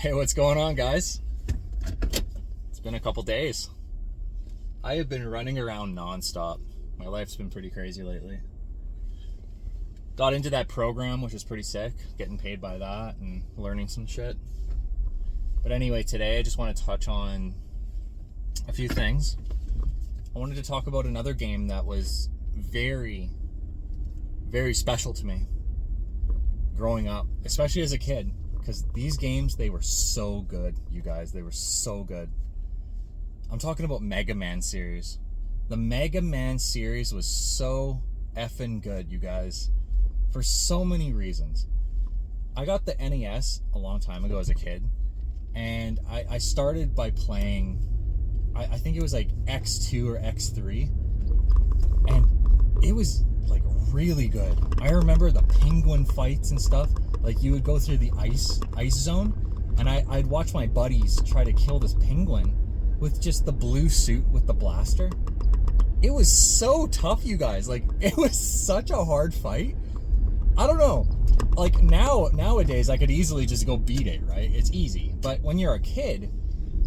Hey, what's going on, guys? It's been a couple days. I have been running around nonstop. My life's been pretty crazy lately. Got into that program, which is pretty sick, getting paid by that and learning some shit. But anyway, today I just want to touch on a few things. I wanted to talk about another game that was very, very special to me growing up, especially as a kid. Because these games, they were so good, you guys. They were so good. I'm talking about Megaman series. The Megaman series was so effing good, you guys. For so many reasons. I got the NES a long time ago as a kid. And I started by playing, I think it was like X2 or X3. And it was like really good. I remember the penguin fights and stuff. Like, you would go through the ice zone, and I'd watch my buddies try to kill this penguin with just the blue suit with the blaster. It was so tough, you guys. Like, it was such a hard fight. I don't know. Like, nowadays, I could easily just go beat it, right? It's easy. But when you're a kid,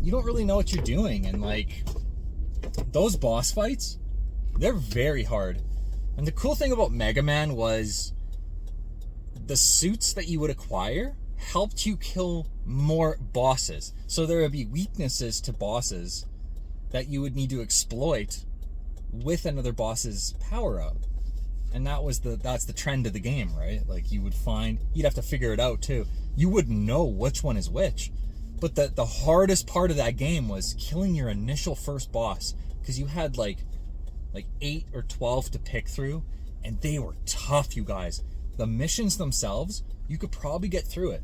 you don't really know what you're doing. And, like, those boss fights, they're very hard. And the cool thing about Mega Man was the suits that you would acquire helped you kill more bosses. So there would be weaknesses to bosses that you would need to exploit with another boss's power-up. And that's the trend of the game, right? Like, you'd have to figure it out too. You wouldn't know which one is which. But the hardest part of that game was killing your initial first boss, because you had like 8 or 12 to pick through, and they were tough, you guys. The missions themselves, you could probably get through it.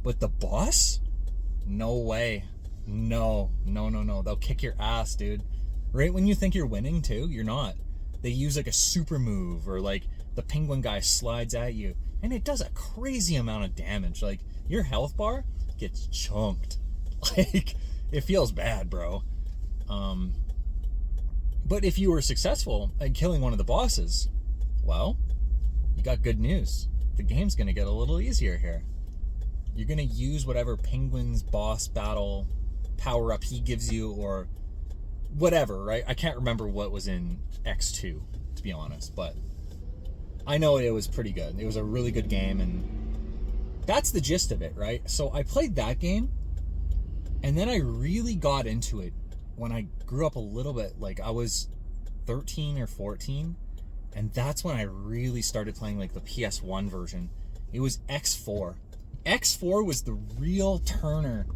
But the boss? No way. No. They'll kick your ass, dude. Right when you think you're winning, too, you're not. They use like a super move, or like the penguin guy slides at you, and it does a crazy amount of damage. Like, your health bar gets chunked. Like, it feels bad, bro. But if you were successful at killing one of the bosses, well, you got good news. The game's going to get a little easier here. You're going to use whatever penguin's boss battle power-up he gives you, or whatever, right? I can't remember what was in X2, to be honest, but I know it was pretty good. It was a really good game, and that's the gist of it, right? So I played that game, and then I really got into it when I grew up a little bit. Like, I was 13 or 14, and that's when I really started playing, like, the PS1 version. It was X4. X4 was the real turner,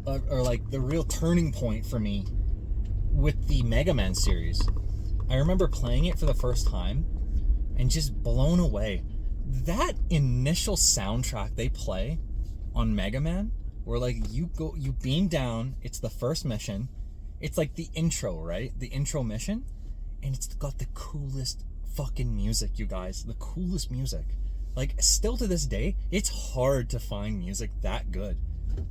or like the real turning point for me with the Mega Man series. I remember playing it for the first time and just blown away. That initial soundtrack they play on Mega Man, where like you beam down, it's the first mission. It's like the intro, right? The intro mission, and it's got the coolest fucking music, you guys. The coolest music. Like, still to this day, it's hard to find music that good.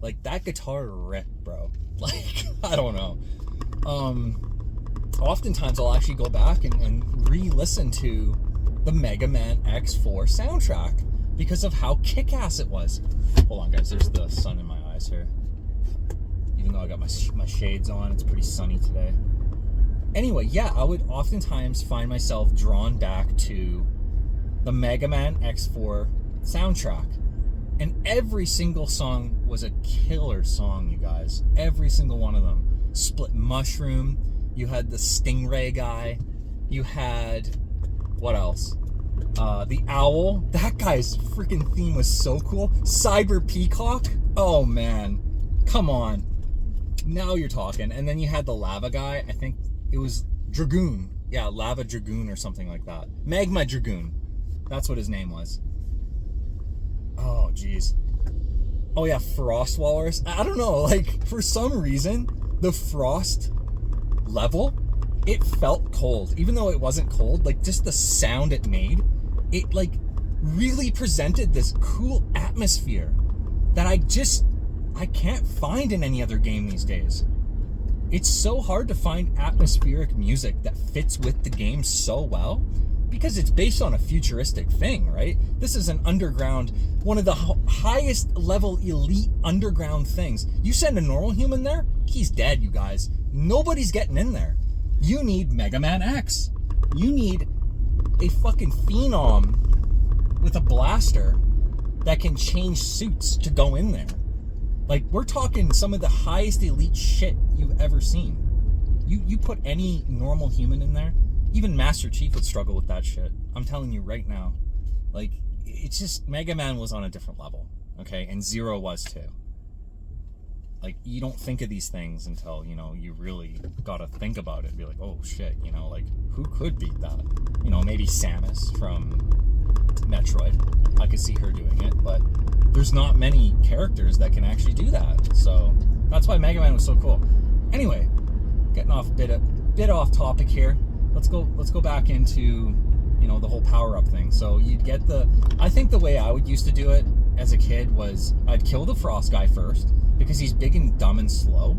Like, that guitar ripped, bro. Like, I don't know. Oftentimes I'll actually go back and re-listen to the Mega Man X4 soundtrack because of how kick-ass it was. Hold on, guys. There's the sun in my eyes here. Even though I got my shades on, it's pretty sunny today. Anyway, yeah, I would oftentimes find myself drawn back to the Mega Man X4 soundtrack. And every single song was a killer song, you guys. Every single one of them. Split Mushroom. You had the Stingray guy. You had... what else? The Owl. That guy's freaking theme was so cool. Cyber Peacock. Oh, man. Come on. Now you're talking. And then you had the Lava guy. I think it was Dragoon. Yeah, Lava Dragoon or something like that. Magma Dragoon. That's what his name was. Oh, jeez. Oh, yeah, Frost Walrus. I don't know. Like, for some reason, the Frost level, it felt cold. Even though it wasn't cold, like, just the sound it made, it, like, really presented this cool atmosphere that I can't find in any other game these days. It's so hard to find atmospheric music that fits with the game so well because it's based on a futuristic thing, right? This is an underground, one of the highest level elite underground things. You send a normal human there, he's dead, you guys. Nobody's getting in there. You need Megaman X. You need a fucking phenom with a blaster that can change suits to go in there. Like, we're talking some of the highest elite shit you've ever seen. You put any normal human in there, even Master Chief would struggle with that shit. I'm telling you right now. Like, it's just, Mega Man was on a different level, okay? And Zero was too. Like, you don't think of these things until, you know, you really gotta think about it. Be like, oh shit, you know, like, who could beat that? You know, maybe Samus from Metroid. I could see her doing it, but there's not many characters that can actually do that. So that's why Mega Man was so cool. Anyway, getting off a bit off topic here. Let's go back into, you know, the whole power-up thing. So you'd get I think the way I would used to do it as a kid was I'd kill the Frost guy first, because he's big and dumb and slow.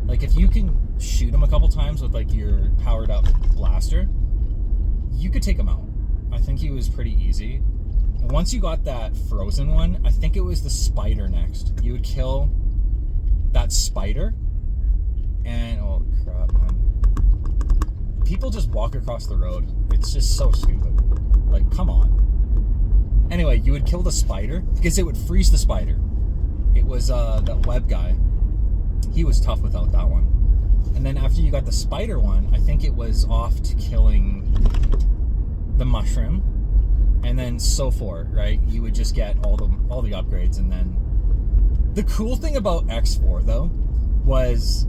Like, if you can shoot him a couple times with, like, your powered up blaster, you could take him out. I think he was pretty easy. And once you got that frozen one, I think it was the spider next. You would kill that spider, and oh crap, man. People just walk across the road. It's just so stupid. Like, come on. Anyway, you would kill the spider, because it would freeze the spider. It was that web guy. He was tough without that one. And then after you got the spider one, I think it was off to killing the mushroom, and then so forth, right? You would just get all the upgrades. And then the cool thing about X4 though was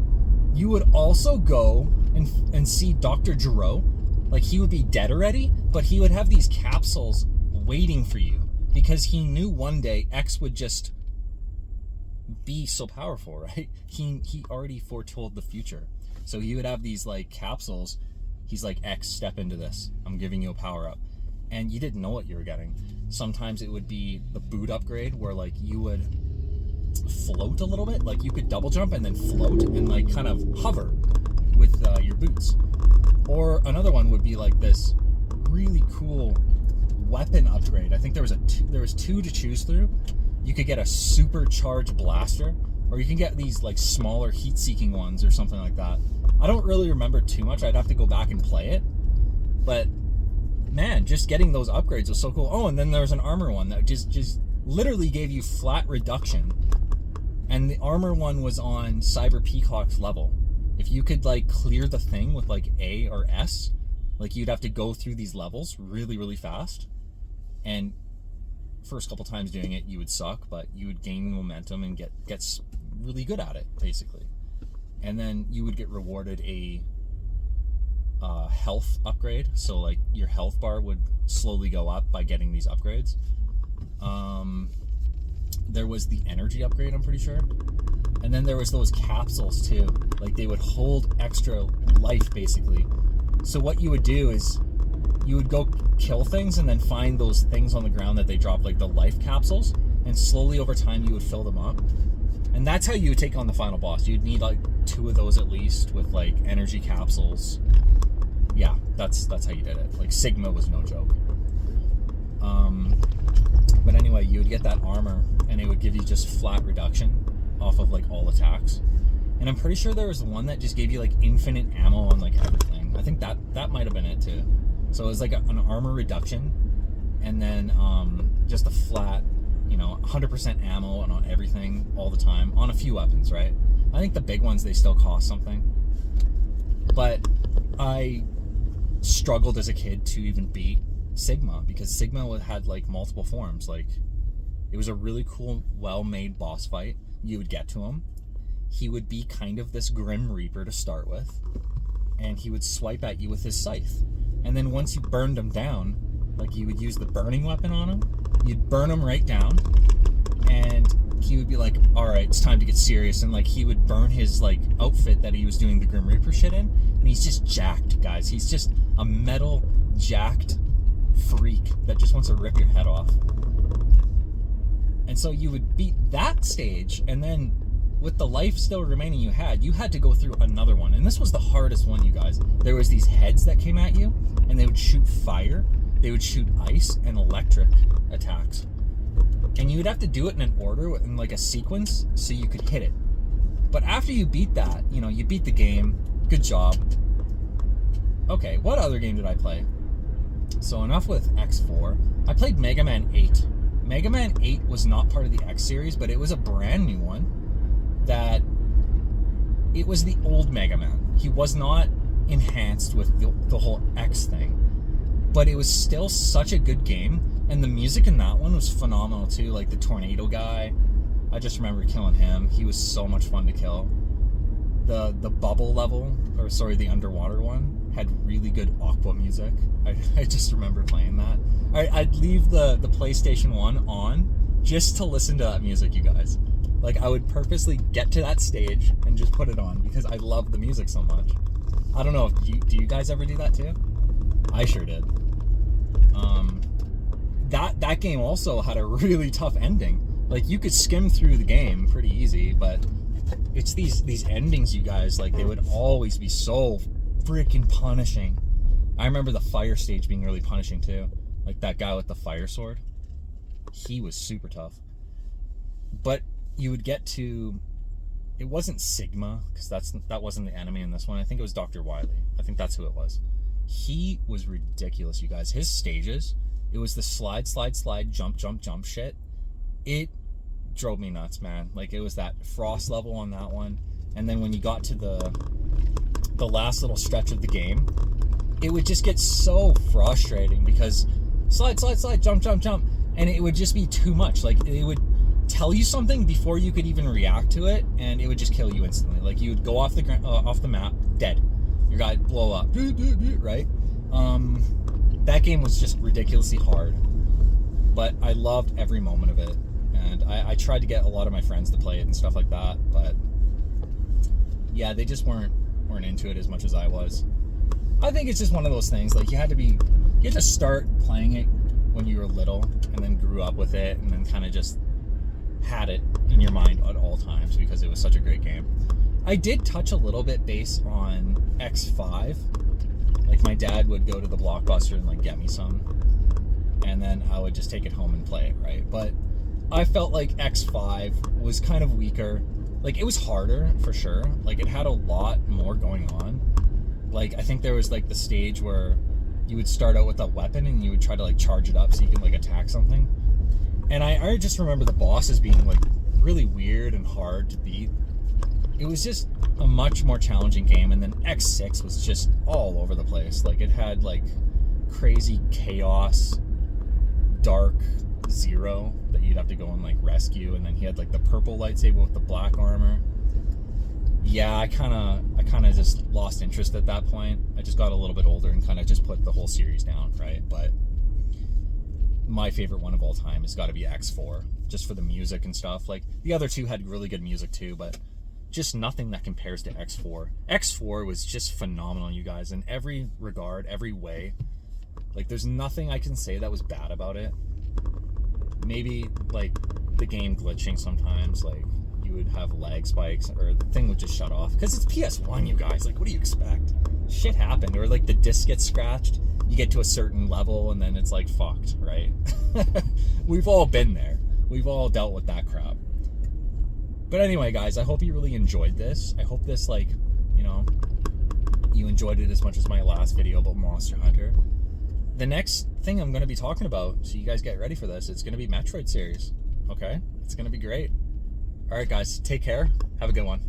you would also go and see Dr. Gero. Like, he would be dead already, but he would have these capsules waiting for you, because he knew one day X would just be so powerful, right? He already foretold the future. So he would have these, like, capsules. He's like, X, step into this. I'm giving you a power up. And you didn't know what you were getting. Sometimes it would be the boot upgrade, where, like, you would float a little bit. Like, you could double jump and then float and, like, kind of hover with your boots. Or another one would be like this really cool weapon upgrade. I think there was two to choose through. You could get a supercharged blaster, or you can get these, like, smaller heat-seeking ones or something like that. I don't really remember too much. I'd have to go back and play it. But man, just getting those upgrades was so cool. Oh, and then there was an armor one that just literally gave you flat reduction. And the armor one was on Cyber Peacock's level. If you could, like, clear the thing with, like, A or S, like, you'd have to go through these levels really, really fast. And first couple times doing it, you would suck, but you would gain momentum and get really good at it, basically. And then you would get rewarded a health upgrade. So, like, your health bar would slowly go up by getting these upgrades. There was the energy upgrade, I'm pretty sure. And then there was those capsules too. Like, they would hold extra life, basically. So what you would do is you would go kill things and then find those things on the ground that they drop, like the life capsules, and slowly over time you would fill them up. And that's how you would take on the final boss. You'd need, like, 2 of those at least with, like, energy capsules. Yeah, that's how you did it. Like, Sigma was no joke. But anyway, you would get that armor, and it would give you just flat reduction off of, like, all attacks. And I'm pretty sure there was one that just gave you, like, infinite ammo on, like, everything. I think that might have been it too. So it was like an armor reduction, and then just a flat, you know, 100% ammo on everything all the time on a few weapons, right? I think the big ones, they still cost something. But I struggled as a kid to even beat Sigma, because Sigma had, like, multiple forms. Like, it was a really cool, well-made boss fight. You would get to him. He would be kind of this Grim Reaper to start with, and he would swipe at you with his scythe. And then once you burned him down, like, you would use the burning weapon on him, you'd burn him right down, and he would be like, alright, it's time to get serious. And, like, he would burn his, like, outfit that he was doing the Grim Reaper shit in, and he's just jacked, guys. He's just a metal, jacked freak that just wants to rip your head off. And so you would beat that stage, and then with the life still remaining you had to go through another one. And this was the hardest one, you guys. There was these heads that came at you, and they would shoot fire. they would shoot ice and electric attacks. And you would have to do it in an order, in like a sequence, so you could hit it. But after you beat that, you know, you beat the game. Good job. Okay, what other game did I play? So enough with X4. I played Megaman 8. Megaman 8 was not part of the X series, but it was a brand new one that... It was the old Mega Man. He was not enhanced with the whole X thing. But it was still such a good game. And the music in that one was phenomenal too. Like the tornado guy. I just remember killing him. He was so much fun to kill. The bubble level, or sorry, the underwater one, had really good aqua music. I just remember playing that. I'd leave the PlayStation 1 on just to listen to that music, you guys. Like, I would purposely get to that stage and just put it on because I love the music so much. I don't know, do you guys ever do that too? I sure did. That game also had a really tough ending. Like, you could skim through the game pretty easy, but it's these endings, you guys, like, they would always be so freaking punishing. I remember the fire stage being really punishing too. Like, that guy with the fire sword. He was super tough. But you would get to... It wasn't Sigma, because that wasn't the enemy in this one. I think it was Dr. Wily. I think that's who it was. He was ridiculous, you guys. His stages, it was the slide, slide, slide, jump, jump, jump shit. It drove me nuts, man. Like, it was that frost level on that one. And then when you got to the last little stretch of the game, it would just get so frustrating because slide, slide, slide, jump, jump, jump. And it would just be too much. Like, it would tell you something before you could even react to it, and it would just kill you instantly. Like, you would go off the map, dead. Your guy would blow up, right? That game was just ridiculously hard, but I loved every moment of it, and I tried to get a lot of my friends to play it and stuff like that, but yeah, they just weren't into it as much as I was. I think it's just one of those things, like, you had to start playing it when you were little, and then grew up with it, and then kind of just had it in your mind at all times because it was such a great game. I did touch a little bit base on X5. Like, my dad would go to the Blockbuster and, like, get me some, and then I would just take it home and play it, right? But I felt like X5 was kind of weaker. Like, it was harder for sure. Like, it had a lot more going on. Like, I think there was, like, the stage where you would start out with a weapon and you would try to, like, charge it up so you can, like, attack something. And I just remember the bosses being, like, really weird and hard to beat. It was just a much more challenging game. And then X6 was just all over the place. Like, it had, like, crazy chaos, dark Zero that you'd have to go and, like, rescue. And then he had, like, the purple lightsaber with the black armor. Yeah, I kind of just lost interest at that point. I just got a little bit older and kind of just put the whole series down, right? But my favorite one of all time has got to be X4, just for the music and stuff. Like, the other two had really good music too, but just nothing that compares to X4. X4 was just phenomenal, you guys, in every regard, every way. Like, there's nothing I can say that was bad about it. Maybe, like, the game glitching sometimes, like, you would have lag spikes, or the thing would just shut off. Because it's PS1, you guys. Like, what do you expect? Shit happened. Or, like, the disc gets scratched. You get to a certain level, and then it's, like, fucked, right? We've all been there. We've all dealt with that crap. But anyway, guys, I hope you really enjoyed this. I hope this, like, you know, you enjoyed it as much as my last video about Monster Hunter. The next thing I'm going to be talking about, so you guys get ready for this, it's going to be Metroid series. Okay? It's going to be great. Alright, guys, take care. Have a good one.